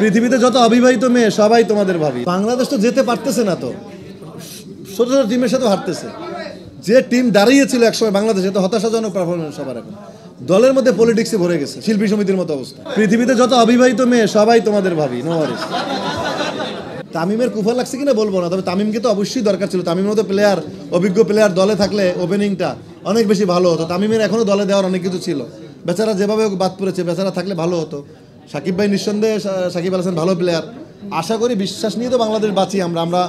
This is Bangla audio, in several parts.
পৃথিবীতে যত অবিবাহিত মেয়ে সবাই তোমাদের ভাবি। বাংলাদেশ তো যেতে পারতেছে না, তো ছোট ছোট টিমের সাথে হারতেছে। যে টিম দাঁড়িয়েছিল একসময় বাংলাদেশে, তো হতাশাজনক পারফরমেন্স সবার। এখন দলের মধ্যে পলিটিক্সে ভরে গেছে, শিল্পী সমিতির মতো অবস্থা। পৃথিবীতে যত অবিবাহিত মেয়ে সবাই তোমাদের ভাবি, নো ওয়ারিস। তামিমের কুফা লাগছে কিনা বলবো না, তবে তামিমকে তো অবশ্যই দরকার ছিল। তামিমের মতো প্লেয়ার, অভিজ্ঞ প্লেয়ার দলে থাকলে ওপেনিংটা অনেক বেশি ভালো হতো। তামিমের এখনো দলে দেওয়ার অনেক কিছু ছিল। বেচারা যেভাবে বাদ পড়েছে, বেচারা থাকলে ভালো হতো। সাকিব ভাই নিঃসন্দেহে, সাকিব আল হাসান ভালো প্লেয়ার। আশা করি, বিশ্বাস নিয়ে তো বাংলাদেশ বাঁচি আমরা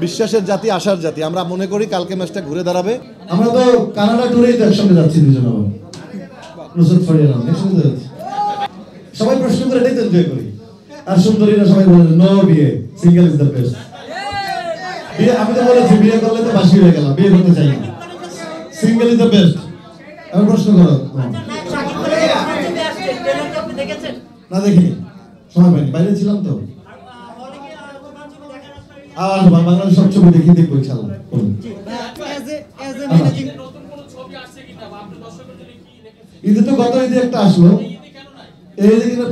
বিশ্বাসের জাতি, আশার জাতি। আমরা মনে করি কালকে ম্যাচটা ঘুরে দাঁড়াবে। আমরা তো কানাডা ট্যুরেই তো একসঙ্গে যাচ্ছি দুজন। আবার নুসরত ফরিয়াদ একসঙ্গে যাচ্ছি। সবাই প্রশ্ন করে এটাই তো এনজয় করি। আর সুন্দরীরা সবাই বলে নো বিয়ে, সিঙ্গেল ইজ দ্য বেস্ট। বিয়ে আমি তো বলেছি, বিয়ে করলে তো বাসি হয়ে গেলাম, বিয়ে করতে চাই না, সিঙ্গেল ইজ দ্য বেস্ট। আমি প্রশ্ন করো না, দেখিনি, সময় পাইনি, বাইরে ছিলাম তো। আর বাংলাদেশ সব ছবি দেখবো ইনশাআল্লাহ। ঈদে তো গত ঈদে একটা আসলো, এই যে কিনা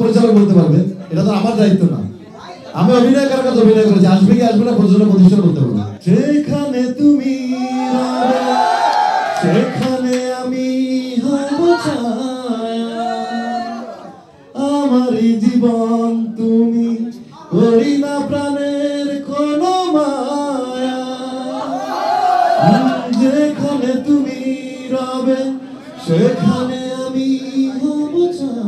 পরিচালক বলতে পারবে, এটা তো আমার দায়িত্ব না। আমি অভিনয় করার কথা অভিনয় করেছি, আসবে কি আসবে না প্রযোজনা প্রতিষ্ঠান বলতে পারবো। সেখানে তুমি সেখানে আমি হব ছায়া, আমারই জীবন তুমি, করি না প্রাণের কোনো মায়া। যেখানে তুমি রবে সেখানে আমি হব ছায়া,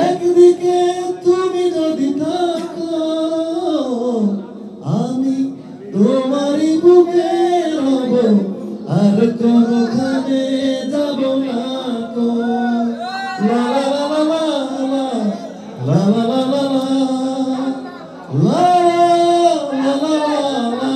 একদিকে তুমি যদি থাকো আমি তোমারই বুকে রব, আর কোনোখানে যাব না কো। লা লা লা লা লা লা লা লা লা লা লা লা লা লা লা।